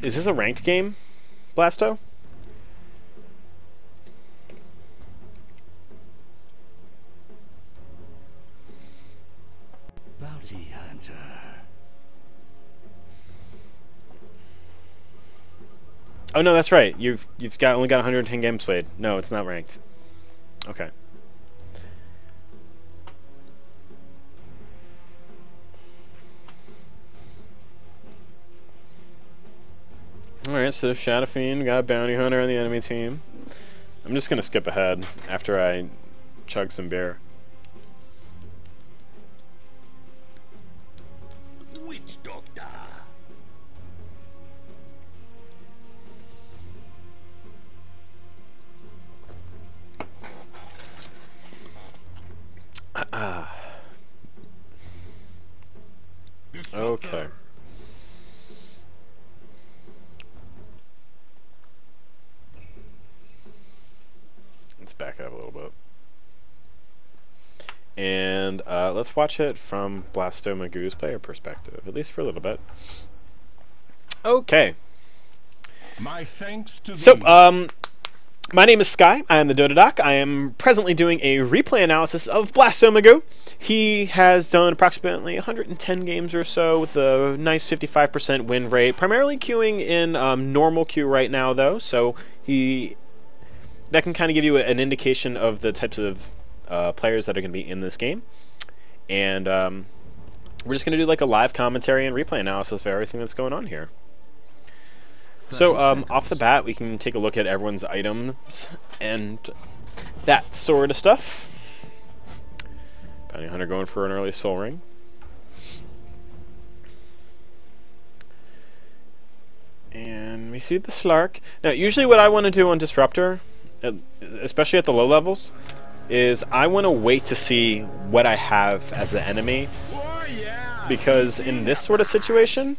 Is this a ranked game, Blasto? Bounty hunter. Oh no, that's right. You've only got 110 games played. No, it's not ranked. Okay. Alright, so Shadow Fiend got a Bounty Hunter on the enemy team. I'm just gonna skip ahead after I chug some beer. Witch doctor. Okay. Let's back up a little bit. And let's watch it from Blasto Magoo's player perspective, at least for a little bit. Okay. My thanks to So, my name is Sky. I am the Dota Doc. I am presently doing a replay analysis of Blasto Magoo. He has done approximately 110 games or so with a nice 55% win rate, primarily queuing in normal queue right now, though, so that can kind of give you an indication of the types of players that are going to be in this game. And we're just going to do like a live commentary and replay analysis of everything that's going on here. So off the bat, we can take a look at everyone's items and that sort of stuff. Bounty Hunter going for an early Soul Ring. And we see the Slark. Now, usually what I want to do on Disruptor, especially at the low levels, is I want to wait to see what I have as the enemy. Because in this sort of situation,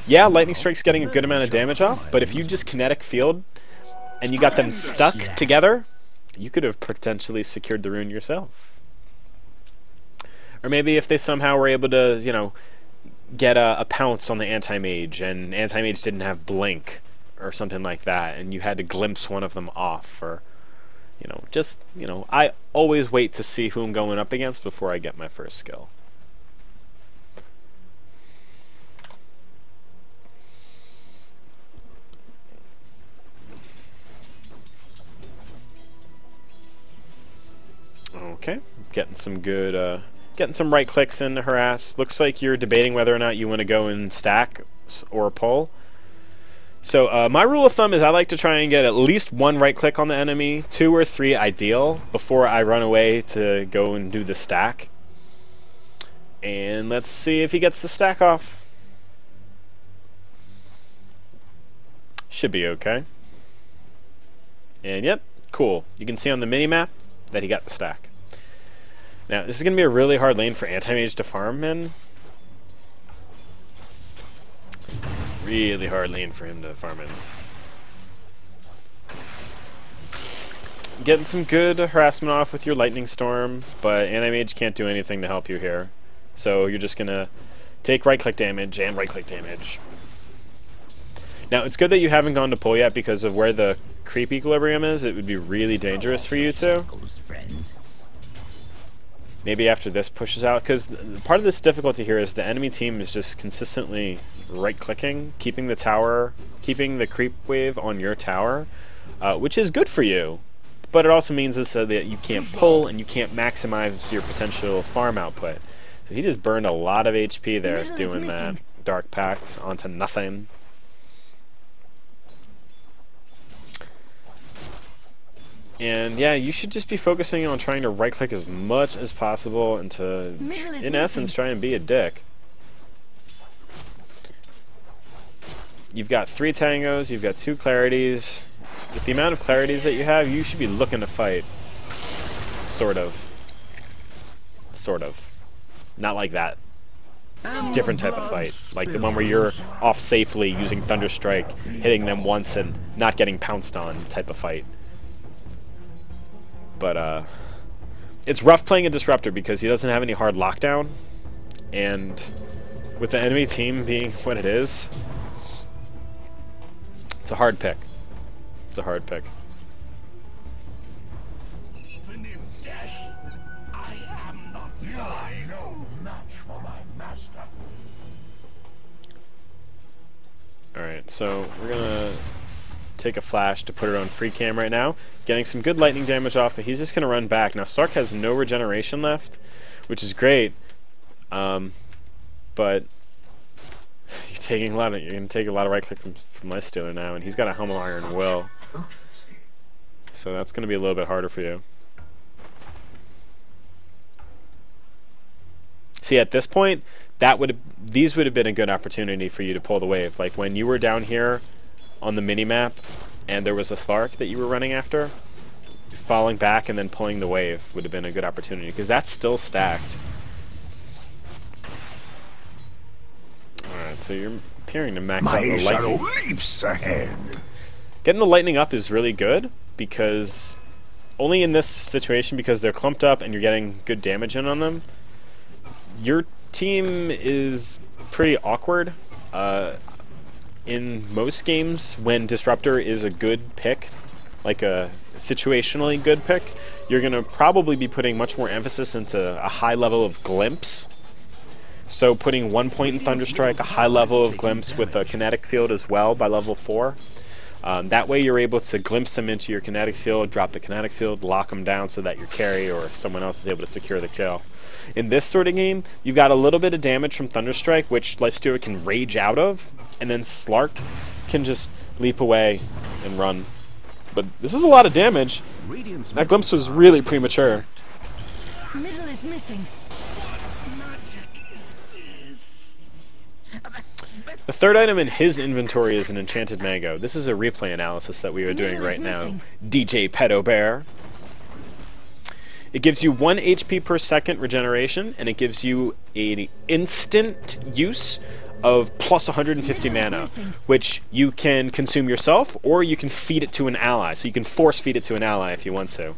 yeah, Lightning Strike's getting a good amount of damage off, but if you just kinetic field and you got them stuck together, you could have potentially secured the rune yourself. Or maybe if they somehow were able to, you know, get a pounce on the anti-mage, and anti-mage didn't have blink, or something like that, and you had to glimpse one of them off, or, you know, just, you know, I always wait to see who I'm going up against before I get my first skill. Okay, getting some good, getting some right clicks in to harass. Looks like you're debating whether or not you want to go and stack or pull. So my rule of thumb is I like to try and get at least one right click on the enemy, 2 or 3 ideal, before I run away to go and do the stack. And let's see if he gets the stack off. Should be okay. And yep, cool. You can see on the mini-map that he got the stack. Now, this is going to be a really hard lane for anti-mage to farm in. Really hard lane for him to farm in. Getting some good harassment off with your Lightning Storm, but anti-mage can't do anything to help you here. So you're just going to take right-click damage and right-click damage. Now, it's good that you haven't gone to pull yet because of where the creep equilibrium is. It would be really dangerous for you to. Maybe after this pushes out, because part of this difficulty here is the enemy team is just consistently right-clicking, keeping the tower, keeping the creep wave on your tower, which is good for you, but it also means that you can't pull and you can't maximize your potential farm output. So he just burned a lot of HP there doing that Dark Pact onto nothing. And yeah, you should just be focusing on trying to right-click as much as possible and to, in essence, try and be a dick. You've got 3 tangos, you've got 2 clarities. With the amount of clarities that you have, you should be looking to fight. Sort of. Sort of. Not like that. Different type of fight. Like the one where you're off safely using Thunderstrike, hitting them once and not getting pounced on type of fight. But it's rough playing a Disruptor because he doesn't have any hard lockdown, and with the enemy team being what it is, It's a hard pick. It's a hard pick. Even in death, I am not mine. No match for my master. Alright, so we're gonna take a flash to put it on free cam right now. Getting some good lightning damage off, but he's just gonna run back. Now Slark has no regeneration left, which is great. But you're gonna take a lot of right click from Lifestealer now, and he's got a Helm of Iron Will. So that's gonna be a little bit harder for you. See, at this point, these would have been a good opportunity for you to pull the wave. Like when you were down here on the mini-map and there was a Slark that you were running after, falling back and then pulling the wave would have been a good opportunity, because that's still stacked. Alright, so you're appearing to max out the lightning. Leaps ahead. Getting the lightning up is really good, because only in this situation, because they're clumped up and you're getting good damage in on them. Your team is pretty awkward. In most games, when Disruptor is a good pick, like a situationally good pick, you're going to probably be putting much more emphasis into a high level of glimpse. So putting 1 point in Thunderstrike, a high level of glimpse with a kinetic field as well by level 4. That way you're able to glimpse them into your kinetic field, drop the kinetic field, lock them down so that your carry or someone else is able to secure the kill. In this sort of game, you've got a little bit of damage from Thunderstrike, which Lifestealer can rage out of, and then Slark can just leap away and run. But this is a lot of damage. That glimpse was really premature. Middle is missing. The third item in his inventory is an Enchanted Mango. This is a replay analysis that we are doing right now. DJ Pedo Bear. It gives you 1 HP per second regeneration, and it gives you an instant use of plus 150 mana, which you can consume yourself, or you can feed it to an ally. So you can force feed it to an ally if you want to.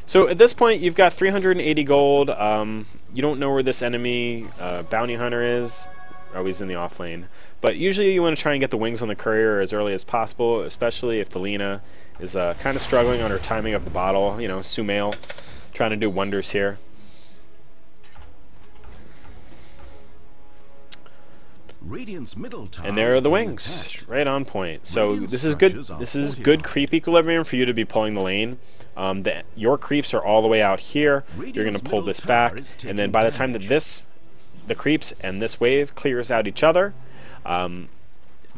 So at this point, you've got 380 gold. You don't know where this enemy bounty hunter is. Oh, he's in the off lane. But usually you want to try and get the wings on the courier as early as possible, especially if the Lina is kind of struggling on her timing of the bottle. You know, Sumail trying to do wonders here. And there are the wings, right on point. So this is good. This is good creep equilibrium for you to be pulling the lane. Your creeps are all the way out here. You're going to pull this back, and then by the time that the creeps and this wave clears out each other, then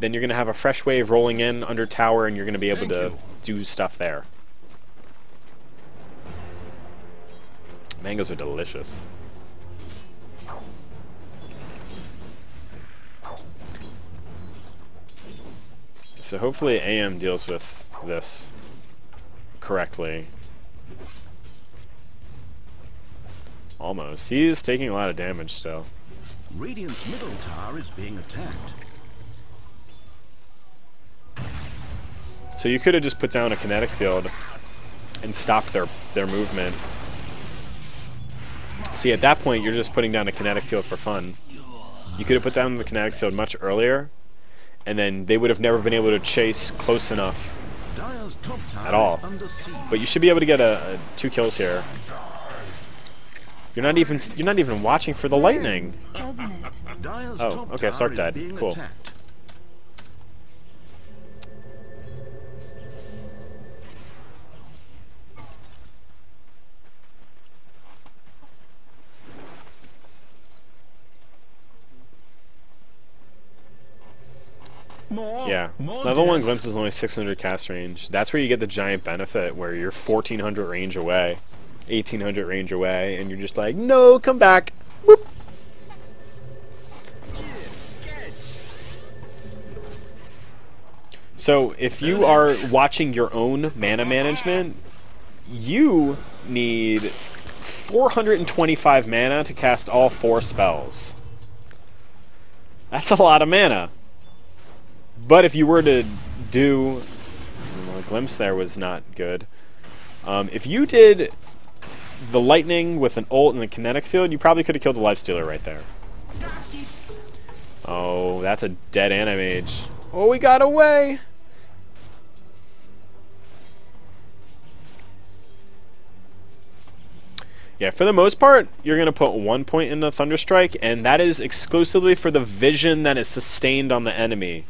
you're going to have a fresh wave rolling in under tower, and you're going to be able to do stuff there. Mangoes are delicious. So hopefully AM deals with this correctly. Almost. He's taking a lot of damage still. Radiant's middle tower is being attacked. So you could have just put down a kinetic field and stopped their movement. See, at that point, you're just putting down a kinetic field for fun. You could have put down the kinetic field much earlier, and then they would have never been able to chase close enough at all. But you should be able to get 2 kills here. You're not even watching for the lightning. Oh, okay, Slark died. Cool. Yeah, level 1 glimpse is only 600 cast range. That's where you get the giant benefit, where you're 1400 range away, 1800 range away, and you're just like, no, come back. Whoop. So if you are watching your own mana management, you need 425 mana to cast all 4 spells. That's a lot of mana. But if you were to do... Well, the glimpse there was not good. If you did the lightning with an ult and a kinetic field, you probably could have killed the Lifestealer right there. Oh, that's a dead animage. Oh, we got away! Yeah, for the most part, you're going to put 1 point in the Thunderstrike, and that is exclusively for the vision that is sustained on the enemy.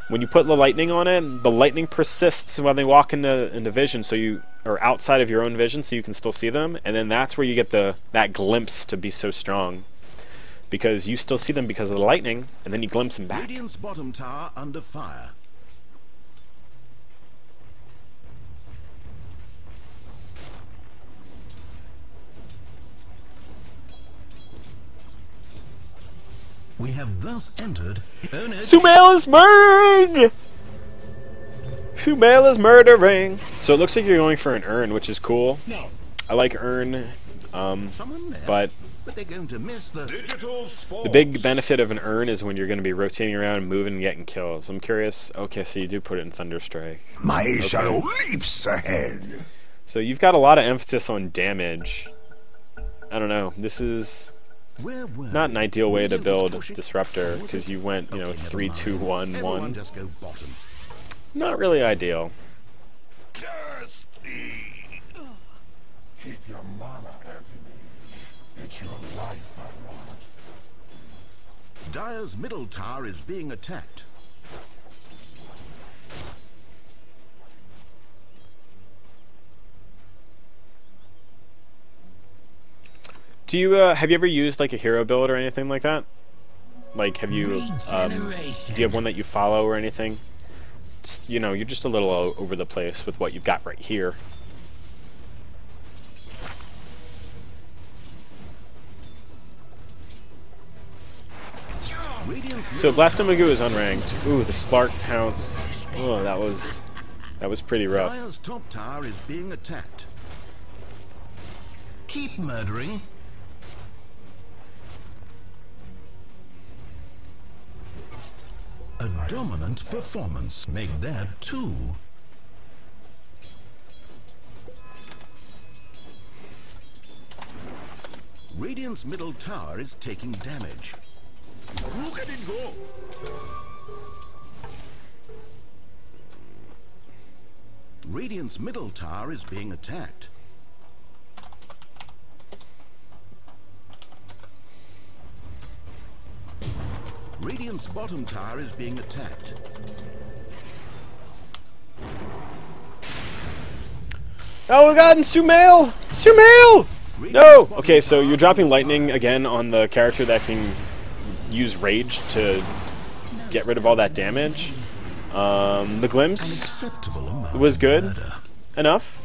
When you put the lightning on it, the lightning persists when they walk into vision, so you are outside of your own vision, so you can still see them, and then that's where you get that glimpse to be so strong. Because you still see them because of the lightning, and then you glimpse them back. Radiant's bottom tower under fire. We have thus entered Sumail is murdering! Sumail is murdering! So it looks like you're going for an urn, which is cool. No. I like urn, but they're going to miss the Digital sports. the big benefit of an urn is when you're going to be rotating around, moving, and getting kills. I'm curious. Okay, so you do put it in Thunderstrike. My shadow leaps ahead. So you've got a lot of emphasis on damage. I don't know. This is not an ideal way to build Disruptor, because you went, 3-2-1-1. Just go bottom. Not really ideal. Curse thee. Keep your mana, Anthony. It's your life I want. Dire's middle tower is being attacked. Do you have you ever used like a hero build or anything like that? Like, have you do you have one that you follow or anything? Just, you're just a little all over the place with what you've got right here. So Blastomagu is unranked. Ooh, the Slark pounce. Oh, that was pretty rough. Dire's top tower is being attacked. Keep murdering. A dominant performance. Make that 2. Radiant's middle tower is taking damage. Look at it go! Radiant's middle tower is being attacked. Radiant's bottom tower is being attacked. Oh my god, and Sumail! Sumail! No! Okay, so you're dropping lightning again on the character that can use rage to get rid of all that damage. The glimpse was good enough.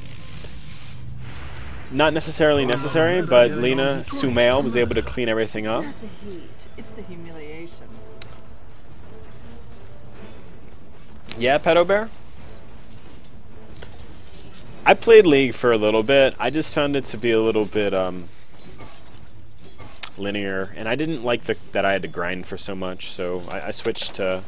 Not necessarily necessary, but Lena Sumail was able to clean everything up. Not the heat, it's the humiliation. Yeah, Pedo Bear? I played League for a little bit. I just found it to be a little bit linear, and I didn't like that I had to grind for so much. So I switched to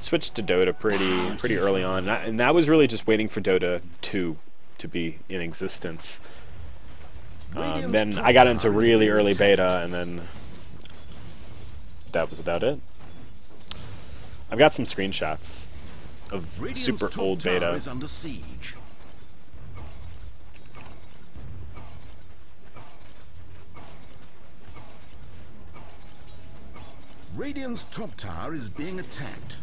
Dota pretty early on, and that was really just waiting for Dota 2 to be in existence. Then I got into really early beta, and then that was about it. I've got some screenshots of super old beta. Is under siege. Radiant's top tower is being attacked.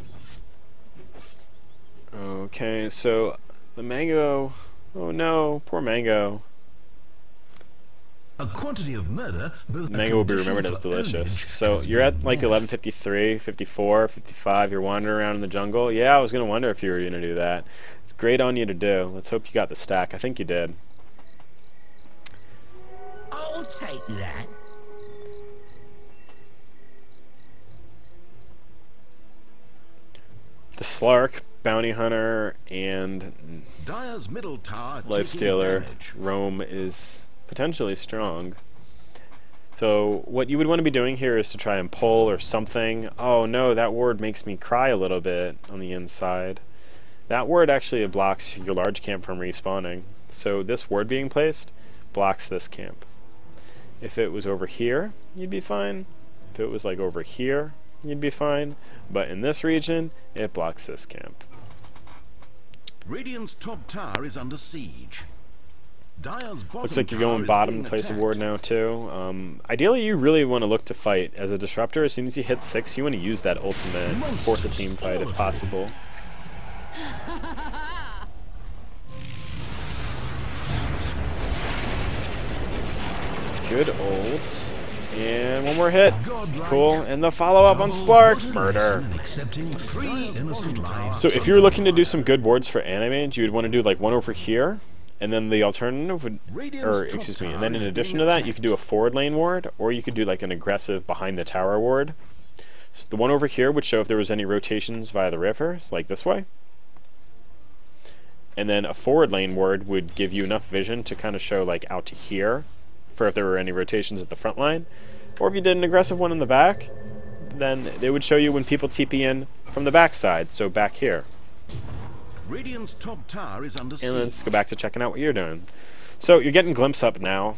Okay, so the mango. Oh no, poor mango. A quantity of murder, both Mango will be remembered as delicious. So you're at like 11:53, 54, 55. You're wandering around in the jungle. Yeah, I was gonna wonder if you were gonna do that. It's great on you to do. Let's hope you got the stack. I think you did. I'll take that. The Slark, Bounty Hunter, and Dire's middle tower Lifestealer, damage. Roam is potentially strong. So what you would want to be doing here is to try and pull or something. Oh no, that ward makes me cry a little bit on the inside. That ward actually blocks your large camp from respawning. So this ward being placed blocks this camp. If it was over here, you'd be fine. If it was like over here, you'd be fine. But in this region, it blocks this camp. Radiant's top tower is under siege. Dire's bottom Looks like you're tower going is bottom being to place a attacked. ward now too. Ideally, you really want to look to fight as a disruptor. As soon as you hit 6, you want to use that ultimate, force a team fight if possible. Good ult. And one more hit. Cool. And the follow-up on Slark. Murder. Accepting 3 innocent lives. So if you're looking to do some good wards for animage, you would want to do like one over here, and then the alternative would, or excuse me, and then in addition to that, you could do a forward lane ward, or you could do like an aggressive behind the tower ward. So the one over here would show if there was any rotations via the rivers, like this way. And then a forward lane ward would give you enough vision to kind of show like out to here, for if there were any rotations at the front line. Or if you did an aggressive one in the back, then it would show you when people TP in from the back side, so back here. Radiant's top tower is under siege. And let's go back to checking out what you're doing. So you're getting Glimpse up now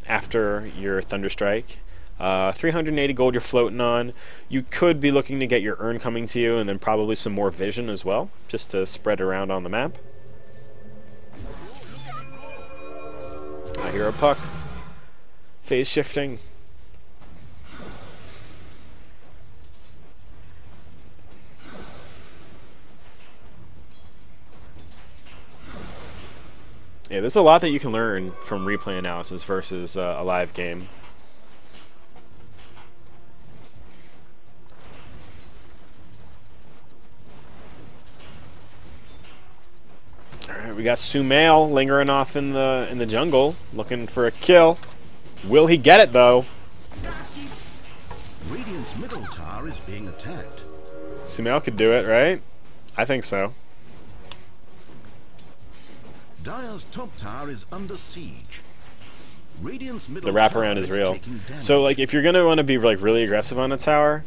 after your Thunderstrike. 380 gold you're floating on. You could be looking to get your Urn coming to you, and then probably some more vision as well, just to spread around on the map. I hear a puck. Phase shifting. Yeah, there's a lot that you can learn from replay analysis versus a live game. Alright, we got Sumail lingering off in the jungle, looking for a kill. Will he get it though? Radiant's middle tower is being attacked. Sumail could do it, right? I think so. Dire's top tower is under siege. Radiant's middle The wraparound is real. So like if you're gonna want to be like really aggressive on a tower,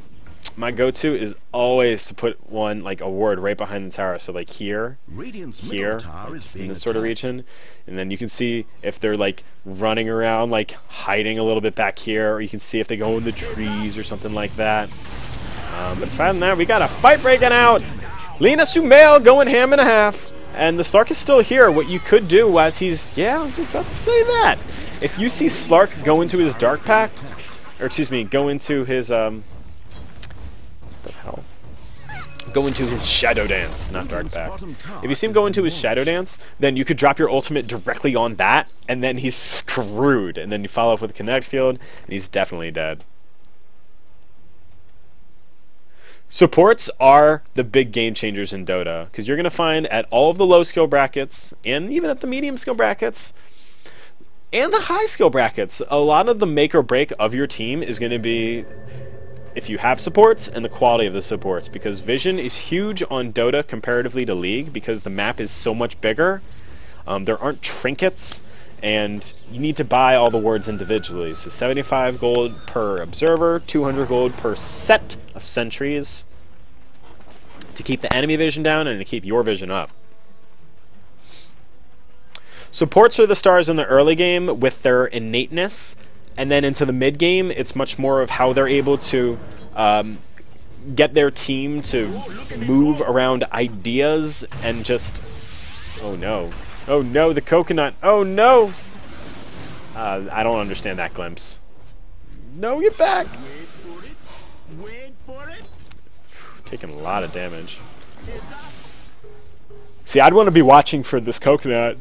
my go-to is always to put one like a ward right behind the tower. So like here, Radiant's here, middle tower like, is just in being this sort of attacked. region, and then you can see if they're like running around, like hiding a little bit back here, or you can see if they go in the trees or something like that. But aside from that, we got a fight breaking out. Lina Sumail going ham and a half. And the Slark is still here. What you could do as he's... Yeah, I was just about to say that. If you see Slark go into his Dark Pact, or excuse me, go into his... What the hell? Go into his Shadow Dance, not Dark Pact. If you see him go into his Shadow Dance, then you could drop your ultimate directly on that, and then he's screwed. And then you follow up with a Connect Field, and he's definitely dead. Supports are the big game changers in Dota, because you're going to find at all of the low skill brackets, and even at the medium skill brackets, and the high skill brackets, a lot of the make or break of your team is going to be if you have supports and the quality of the supports, because vision is huge on Dota comparatively to League, because the map is so much bigger. There aren't trinkets, and you need to buy all the wards individually. So 75 gold per observer, 200 gold per set of sentries to keep the enemy vision down and to keep your vision up. Supports are the stars in the early game with their innateness, and then into the mid game it's much more of how they're able to get their team to move around ideas and just... Oh no. Oh no, the coconut. Oh no! I don't understand that glimpse. No, get back! Wait for it. Taking a lot of damage. See, I'd want to be watching for this coconut.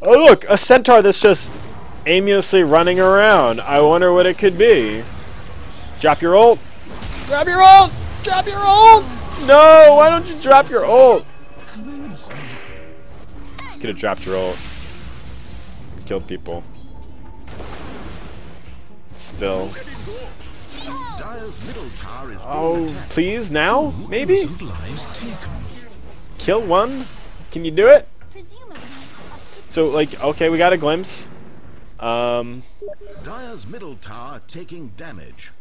Oh look, a centaur that's just aimlessly running around. I wonder what it could be. Drop your ult! Drop your ult! Drop your ult! No, why don't you drop your ult? Could have dropped your ult. Killed people. Still. Dire's middle tower is being Oh, attacked. please now? Maybe? Innocent lives taken. Kill one? Can you do it? Presumably. So, like, okay, we got a glimpse. Dire's middle tower taking damage.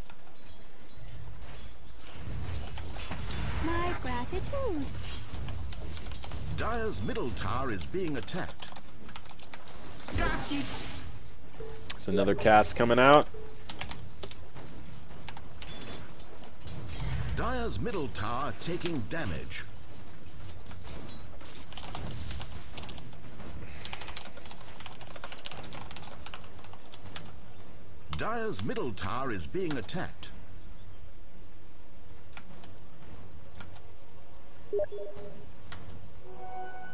My gratitude. Dire's middle tower is being attacked. So another cast coming out. Dire's middle tower taking damage. Dire's middle tower is being attacked.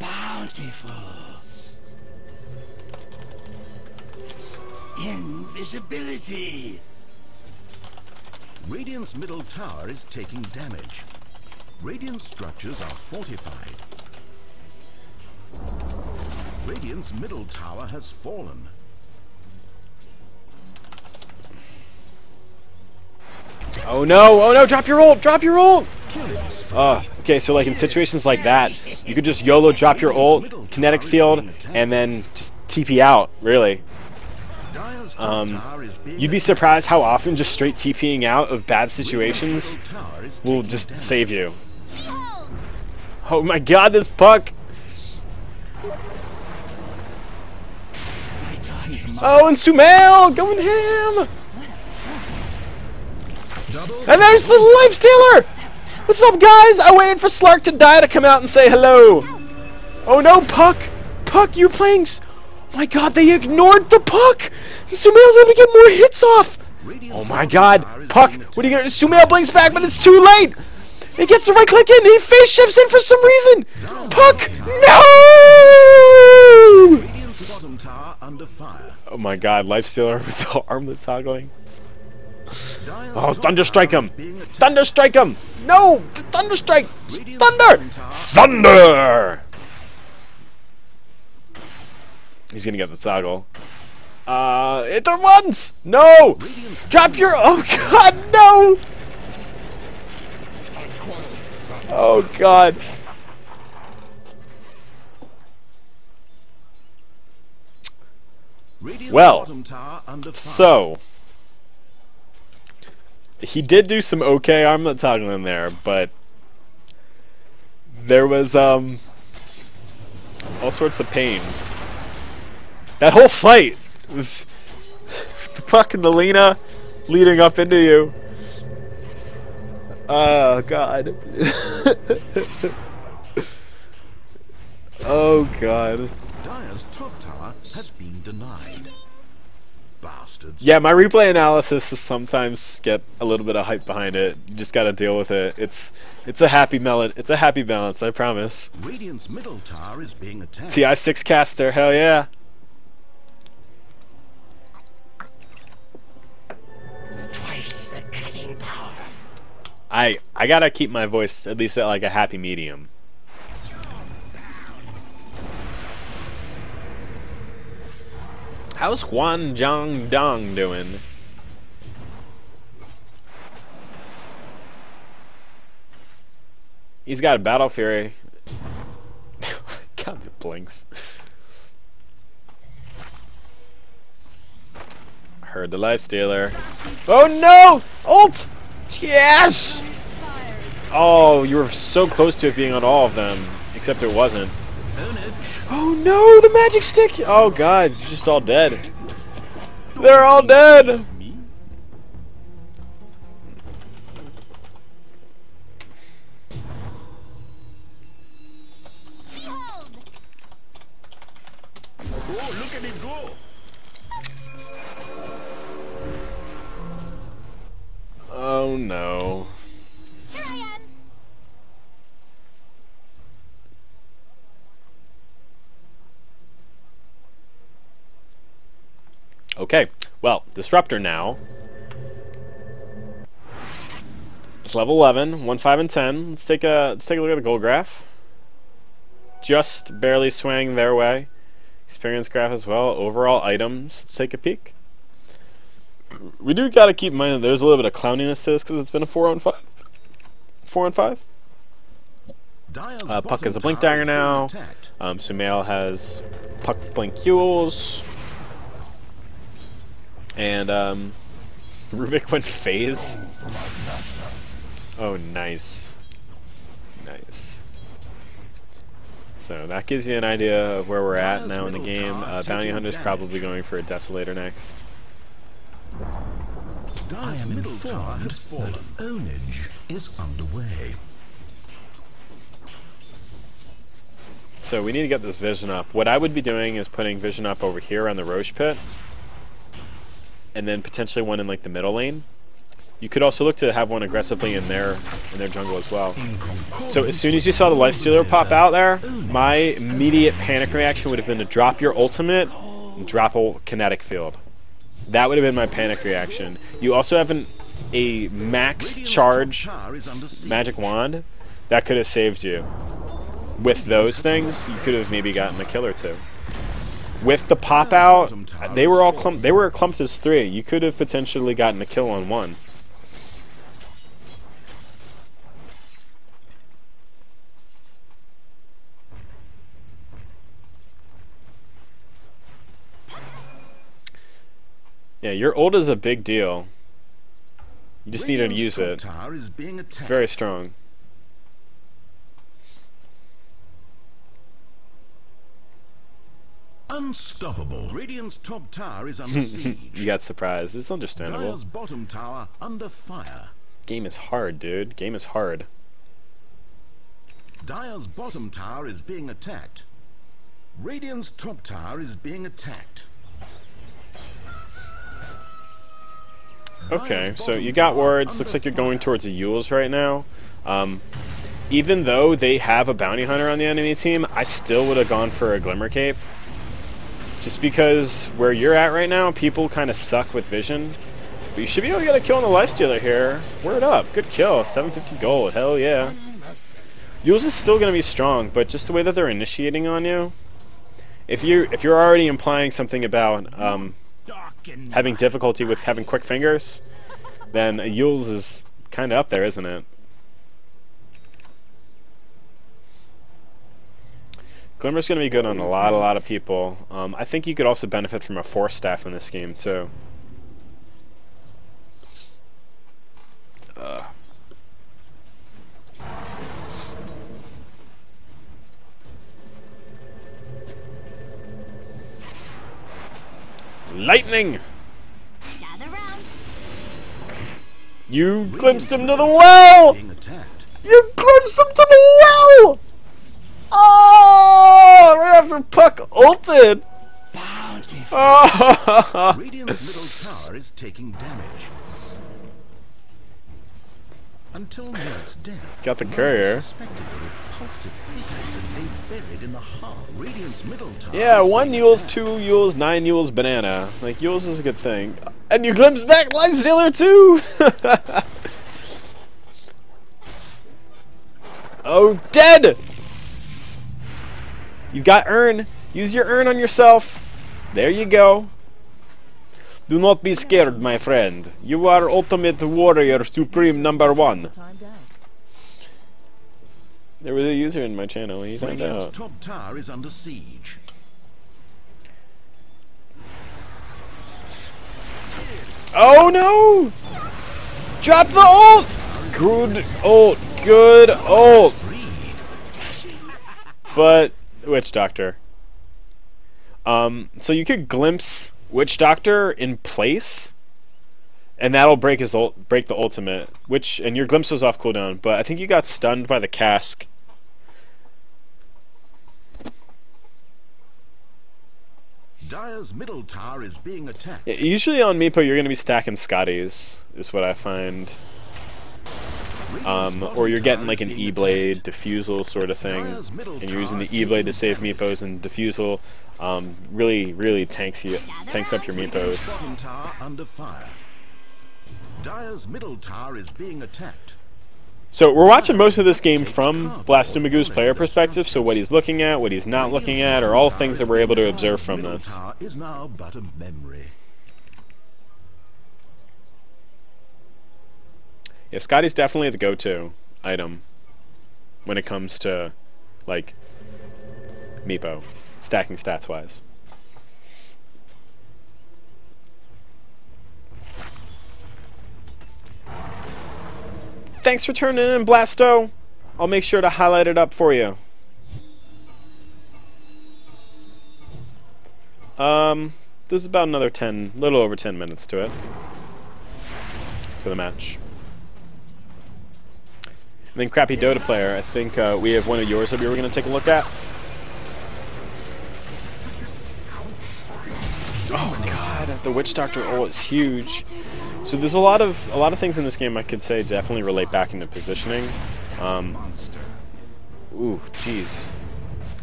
Bountiful. Invisibility. Radiant's middle tower is taking damage. Radiant structures are fortified. Radiant's middle tower has fallen. Oh no, drop your ult, drop your ult! Killing spree. Okay, so like in situations like that, you could just YOLO drop your ult, kinetic field, and then just TP out, really. Dire's top tower is being You'd be attacked. surprised how often just straight TPing out of bad situations Radiant's middle tower is will taking just damage. save you. Oh my god, this puck! My daughter's mother. Oh, and Sumail going ham! Double And there's the lifestealer! What's up, guys? I waited for Slark to die to come out and say hello. Oh no, Puck! Puck, you're playing. Oh my god, they ignored the Puck! Sumail's able to get more hits off! Radiant's Oh my middle god, tower is Puck, being what are you gonna do? attacked. Sumail blinks back, but it's too late! He gets the right click in, he face shifts in for some reason! Puck, no! Radiant's bottom tower under fire. Oh my god, lifestealer with the armlet toggling. Dire's Oh, top Thunder Strike tower him! is being attacked. Thunder Strike him! No! Thunder Strike! Radiant's Thunder! bottom tower Thunder! He's gonna get the toggle. Hit the ones! No! Radiant's Drop your. Oh god, no! Oh god. Radiant's Well, bottom tower under fire. So. He did do some okay armlet toggling there, but. There was, all sorts of pain. That whole fight was. Fucking the Lena leading up into you. Oh god. Oh god. Dire's top tower has been denied. Bastards. Yeah, my replay analysis is sometimes get a little bit of hype behind it. You just gotta deal with it. It's a happy melon. It's a happy balance, I promise. Radiant's middle tower is being attacked. TI6 caster, hell yeah. Twice the cutting power. I gotta keep my voice at least at like a happy medium. How's Huan Zhang Dong doing? He's got a Battle Fury. God, it blinks. Heard the Lifestealer. Oh no! Ult! Yes! Oh, you were so close to it being on all of them, except it wasn't. Oh no, the magic stick! Oh god, you're just all dead. They're all dead! Oh, look at it go! Oh no. Here I am. Okay, well, Disruptor now. It's level 11, 1, 5, and 10. Let's take a look at the gold graph. Just barely swaying their way. Experience graph as well. Overall items. Let's take a peek. We do gotta keep in mind that there's a little bit of clowniness to this because it's been a 4 on 5. 4 on 5. Dire's Puck bottom has a blink tower dagger is being now. attacked. Sumail has Puck blink Yules. And Rubik went phase. Oh, nice. Nice. So that gives you an idea of where we're at now in the game. Bounty Hunter's probably going for a Desolator next. Dire's middle tower has fallen. Ownage is underway. So we need to get this vision up. What I would be doing is putting vision up over here on the Roche pit, and then potentially one in like the middle lane. You could also look to have one aggressively in their jungle as well. So as soon as you saw the lifestealer pop out there, my immediate panic reaction would have been to drop your ultimate and drop a kinetic field. That would have been my panic reaction. You also have a max charge magic wand that could have saved you. With those things, you could have maybe gotten a kill or two. With the pop out, they were clumped as 3. You could have potentially gotten a kill on 1. Yeah, your ult is a big deal. You just need to use it. It's very strong. Unstoppable. Radiant's top tower is under siege. You got surprised. This is understandable. Dire's bottom tower under fire. Game is hard, dude. Game is hard. Dire's bottom tower is being attacked. Radiant's top tower is being attacked. Okay, so you got wards. Looks like you're going towards the Yules right now. Even though they have a bounty hunter on the enemy team, I still would have gone for a Glimmer Cape. Just because where you're at right now, people kind of suck with vision. But you should be able to get a kill on the Lifestealer here. Word up. Good kill. 750 gold. Hell yeah. Yules is still going to be strong, but just the way that they're initiating on you, if you're already implying something about having difficulty with having quick fingers, then Yules is kind of up there, isn't it? Glimmer's going to be good on a lot of people. I think you could also benefit from a Force Staff in this game, too. Lightning! Gather round. You glimpsed him to the well! You glimpsed him to the well! Oh! Right after Puck ulted! Bountiful. Oh! Radiant's middle tower is taking damage. Until Nerd's death, Got the courier. suspected the repulsive hatred that they buried in the heart. Radiant's middle tower. Yeah, 1 Yules, 2 Yules, 9 Yules, banana. Like, Yules is a good thing. And you glimpse back Lifestealer too! Oh, dead! You got Urn. Use your Urn on yourself. There you go. Do not be scared, my friend. You are ultimate warrior supreme #1. There was a user in my channel. He found Radiant's out. top tower is under siege. Oh no! Drop the ult! Good ult. Good ult. But Witch Doctor. So you could glimpse Witch Doctor in place, and that'll break his break the ultimate. And your glimpse was off cooldown, but I think you got stunned by the cask. Dire's middle tower is being attacked. Yeah, usually on Meepo you're gonna be stacking Scotties, is what I find. Or you're getting like an E-Blade, Diffusal sort of thing, and you're using the E-Blade to save Meepos, and Diffusal really tanks up your Meepos. Bottom tower under fire. Dire's middle tower is being attacked. So we're watching most of this game from Blasphemagoo's player perspective, so what he's looking at, what he's not looking at, are all things that we're able to observe from this. Tower is now but a memory. Yeah, Scotty's definitely the go-to item when it comes to, like, Meepo, stacking stats-wise. Thanks for turning in, Blasto. I'll make sure to highlight it up for you. There's about another little over 10 minutes to it. to the match. And then Crappy Dota player, I think we have one of yours that we were going to take a look at. Oh god, the Witch Doctor ult is huge. So there's a lot of things in this game I could say definitely relate back into positioning. Ooh, jeez.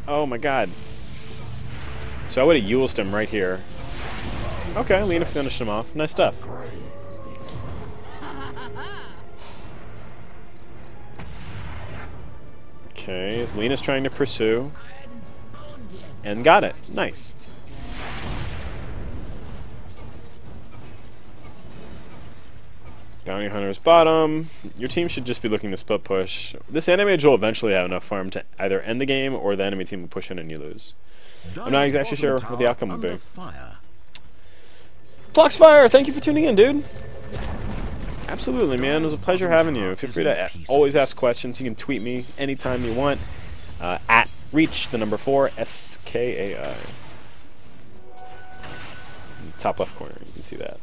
Oh my god. So I would have used him right here. Okay, Lena finished him off. Nice stuff. Okay, Lena's trying to pursue. And got it. Nice. Bounty Hunter's bottom. Your team should just be looking to split push. This enemy mage will eventually have enough farm to either end the game or the enemy team will push in and you lose. I'm not exactly sure what the outcome will be. Ploxfire, thank you for tuning in, dude. Absolutely, man. It was a pleasure having you. Feel free to always ask questions. You can tweet me anytime you want. At reach the number 4 SKAI. In the top left corner, you can see that.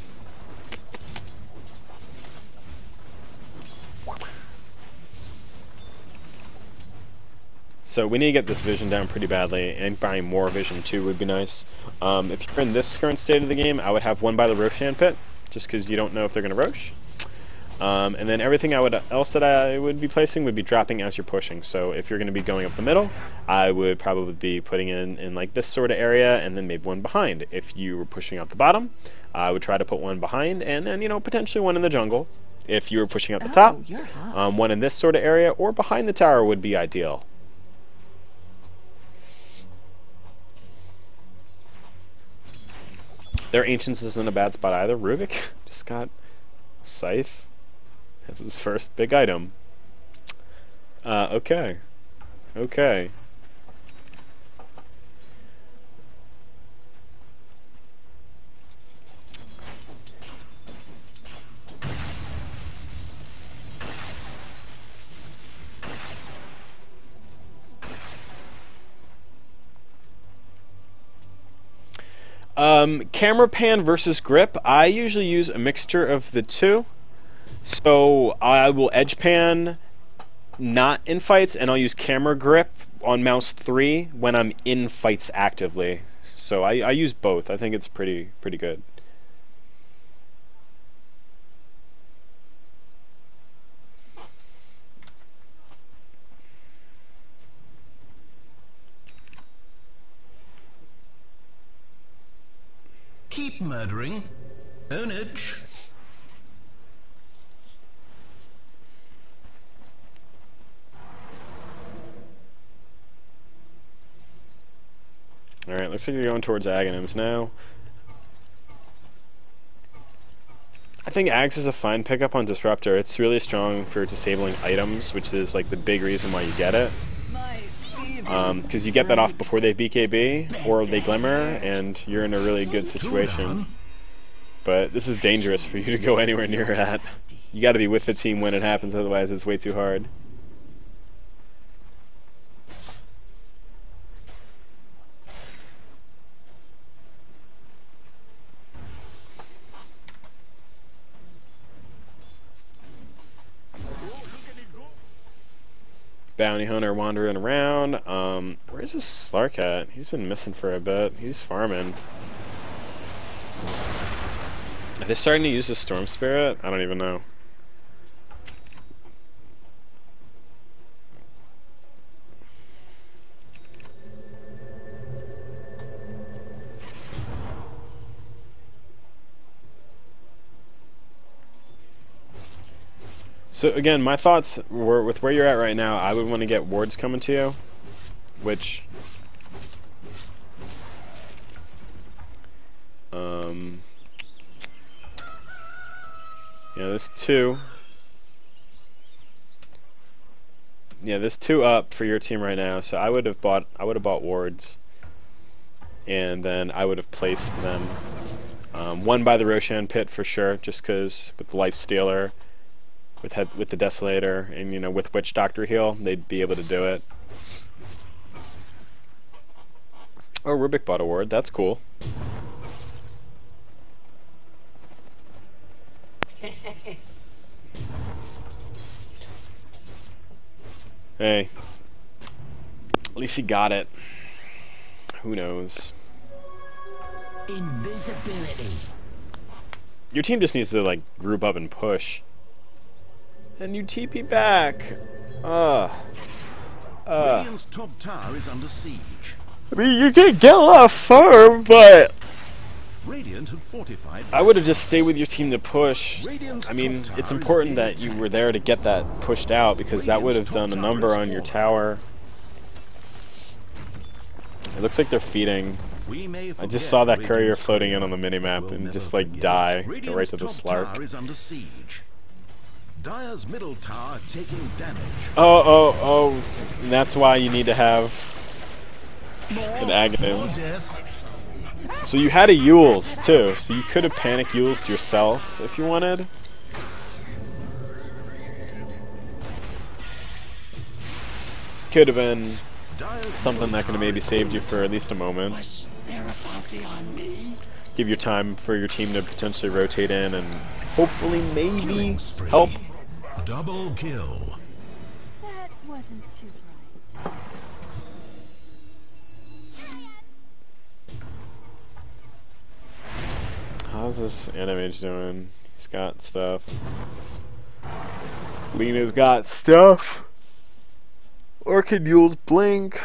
So we need to get this vision down pretty badly, and buying more vision too would be nice. If you're in this current state of the game, I would have one by the Roshan pit, just because you don't know if they're going to Rosh. And then everything else that I would be placing would be dropping as you're pushing. So if you're going to be going up the middle, I would probably be putting in like this sort of area, and then maybe one behind. If you were pushing out the bottom, I would try to put one behind, and then potentially one in the jungle. If you were pushing out the top, one in this sort of area or behind the tower would be ideal. Their Ancients isn't a bad spot either. Rubik just got a Scythe. That was his first big item. Okay. Okay. Camera pan versus grip. I usually use a mixture of the two. So I will edge pan not in fights, and I'll use camera grip on mouse 3 when I'm in fights actively. So I use both. I think it's pretty good. Keep murdering. Ownage. Alright, looks like you're going towards Aghanims now. I think Ags is a fine pickup on Disruptor. It's really strong for disabling items, which is like the big reason why you get it. Because you get that off before they BKB or they glimmer, and you're in a really good situation. But this is dangerous for you to go anywhere near that. You got to be with the team when it happens, otherwise it's way too hard. Bounty Hunter wandering around. Where's this Slark at? He's been missing for a bit. He's farming. Are they starting to use the Storm Spirit? I don't even know. So again, my thoughts were with where you're at right now, I would want to get wards coming to you, which yeah, there's two. Yeah, there's two up for your team right now, so I would have bought wards, and then I would have placed them one by the Roshan pit for sure, just because with the Life Stealer, with the Desolator, and with Witch Doctor heal, they'd be able to do it. Oh, Rubik bought a ward. That's cool. Hey. At least he got it. Who knows? Invisibility. Your team just needs to, like, group up and push. And you TP back. Radiant's top tower is under siege. I mean, you can get a lot of farm, but Radiant have fortified. I would have just stayed with your team to push. Radiant's I mean, top it's tower is important being that you attacked. were there to get that pushed out, because that would have done a number on your tower. It looks like they're feeding. We may I just forget saw that courier Radiant's floating in courier. on the minimap We'll and never just, like, forget. die. Go Radiant's right to the top Slark. tower is under siege. Dire's middle tower taking damage. Oh. And that's why you need to have an More Aghanims. death. So you had a Yules, too, so you could have panic Yulesed yourself if you wanted. Could have been Dire's something that could have maybe saved you for at least a moment. Was there a bounty on me? Give you time for your team to potentially rotate in and hopefully maybe killing spree. help. Double kill. That wasn't too bright. How's this Animage doing? He's got stuff. Lena's got stuff. Orchid Yules Blink.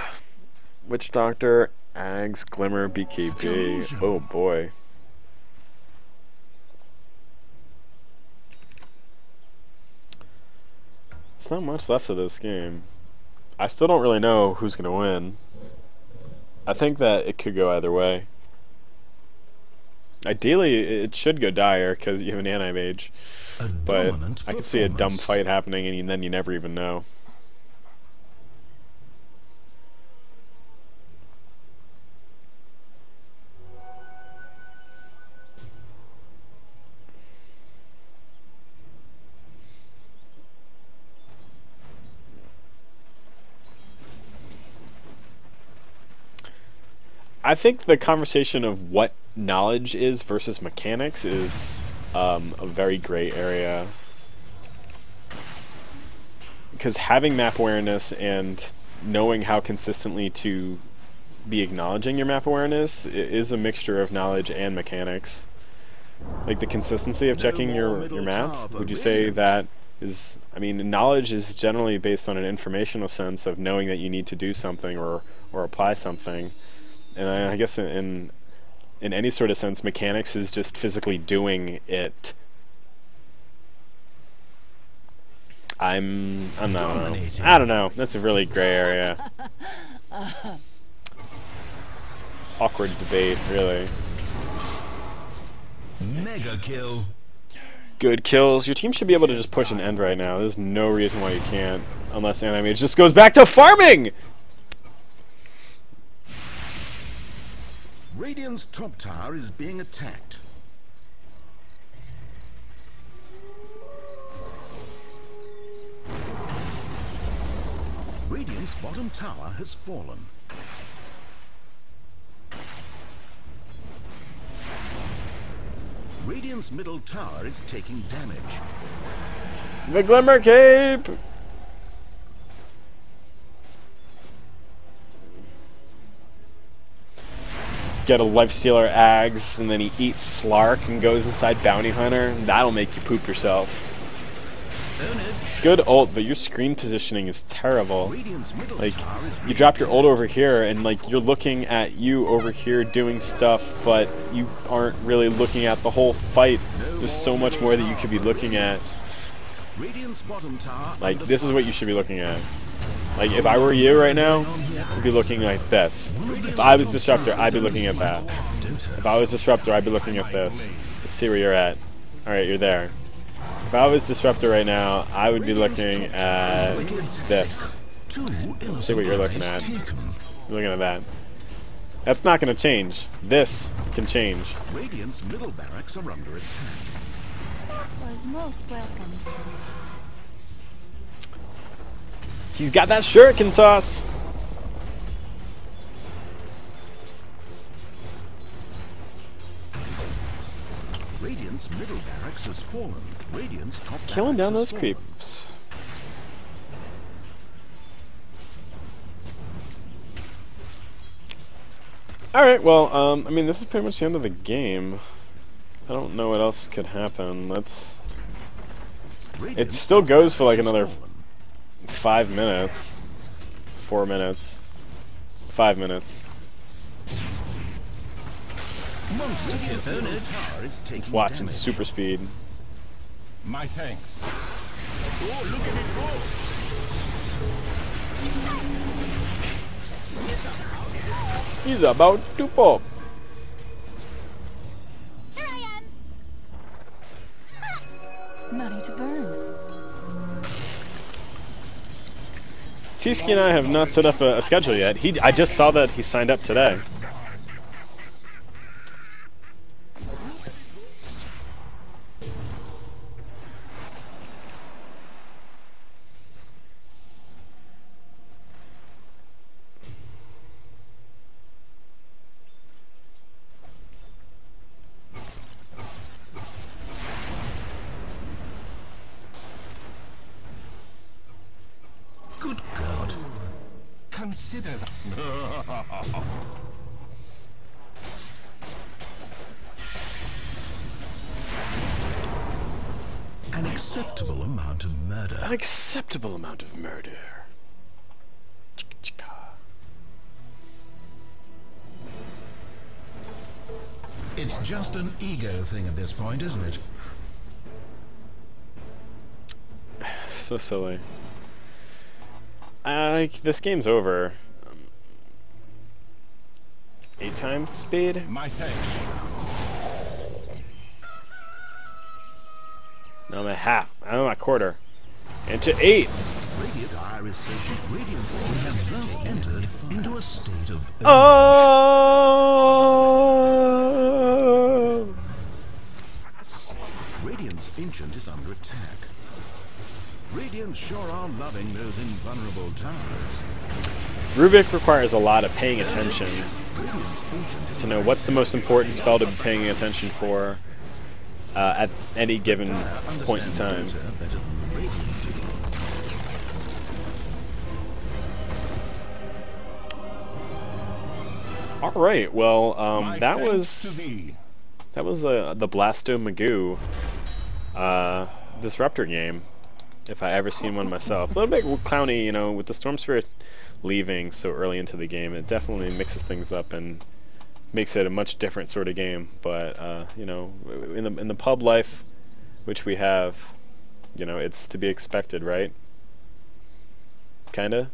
Witch Doctor, Ags, Glimmer, BKB. Illusion. Oh boy. There's not much left of this game. I still don't really know who's gonna win. I think that it could go either way. Ideally, it should go Dire because you have an anti-mage, A but dominant I could see a dumb performance. fight happening and then you never even know. I think the conversation of what knowledge is versus mechanics is a very gray area. Because having map awareness and knowing how consistently to be acknowledging your map awareness is a mixture of knowledge and mechanics. Like the consistency of checking your map, would you say that is, I mean, knowledge is generally based on an informational sense of knowing that you need to do something or apply something. And I guess in any sort of sense, mechanics is just physically doing it. I don't know. I don't know. That's a really gray area. Awkward debate, really. Mega kill. Good kills. Your team should be able to just push an end right now. There's no reason why you can't, unless anti-mage just goes back to farming. Radiant's top tower is being attacked. Radiant's bottom tower has fallen. Radiant's middle tower is taking damage. The Glimmer Cape. Get a Lifestealer Ags, and then he eats Slark and goes inside Bounty Hunter. That'll make you poop yourself. Good ult, but your screen positioning is terrible. Radiant's middle Like, tower is you being drop your ult attacked. over here, and like you're looking at you over here doing stuff, but you aren't really looking at the whole fight. There's so much more that you could be looking at. Radiant's bottom tower Like, under this is what you should be looking at. Like, if I were you right now, I'd be looking like this. If I was Disruptor, I'd be looking at that. If I was Disruptor, I'd be looking at this. Let's see where you're at. Alright, you're there. If I was Disruptor right now, I would be looking at this. Let's see what you're looking at. You're looking at that. That's not going to change. This can change. Radiant's middle barracks are under attack. That was most welcome. He's got that shuriken toss. Radiant's Radiant's middle barracks has fallen. Radiant's top Killing down barracks those has fallen. creeps. Alright, well, I mean, this is pretty much the end of the game. I don't know what else could happen. Let's... It Radiant's still top goes for like barracks has another fallen. 5 minutes. 4 minutes. 5 minutes. Monster Kid's middle tower is taking Watching damage. super speed. My thanks. Oh, look at it go! He's about to pop. Here I am. Money to burn. Tski and I have not set up a schedule yet. I just saw that he signed up today. Good God. Consider that. An acceptable amount of murder. An acceptable amount of murder. Chicka chicka. It's just an ego thing at this point, isn't it? So silly. This game's over. 8 times speed? My thanks. No, I'm at half. I'm at quarter. Into 8. Radiant Ire is so cheap. Radiant's we have thus entered into a state of Oh! Radiant's Ancient is under attack. Radiant sure are loving those invulnerable towers. Rubik requires a lot of paying attention Radiant's Ancient is to know what's the most important spell to be paying attention for at any given point in time. Dota better than Radiant do. All right, well, My that thanks was to thee. the Blasto Magoo Disruptor game, if I ever seen one myself. A little bit clowny, you know, with the Storm Spirit leaving so early into the game. It definitely mixes things up and makes it a much different sort of game. But you know, in the pub life, which we have, you know, it's to be expected, right? Kinda.